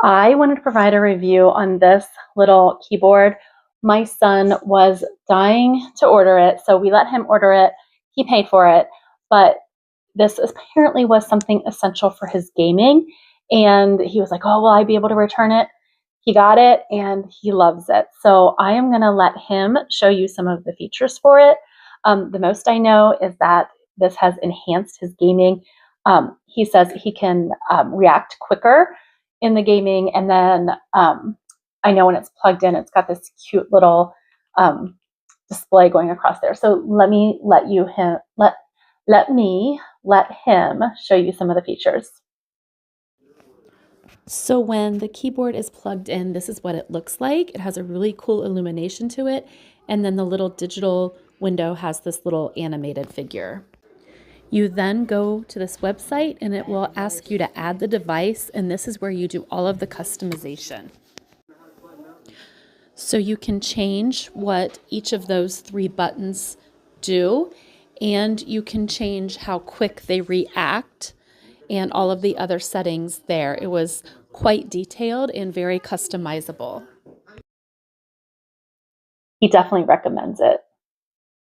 I wanted to provide a review on this little keyboard. My son was dying to order it, so we let him order it. He paid for it, but this apparently was something essential for his gaming, and he was like, oh, will I be able to return it? He got it, and he loves it. So I am going to let him show you some of the features for it. The most I know is that this has enhanced his gaming. He says he can react quicker in the gaming, and then I know when it's plugged in, it's got this cute little display going across there. So let me let him show you some of the features. So when the keyboard is plugged in, this is what it looks like. It has a really cool illumination to it. And then the little digital window has this little animated figure. You then go to this website and it will ask you to add the device. And this is where you do all of the customization. So you can change what each of those 3 buttons do, and you can change how quick they react and all of the other settings there. It was quite detailed and very customizable. He definitely recommends it.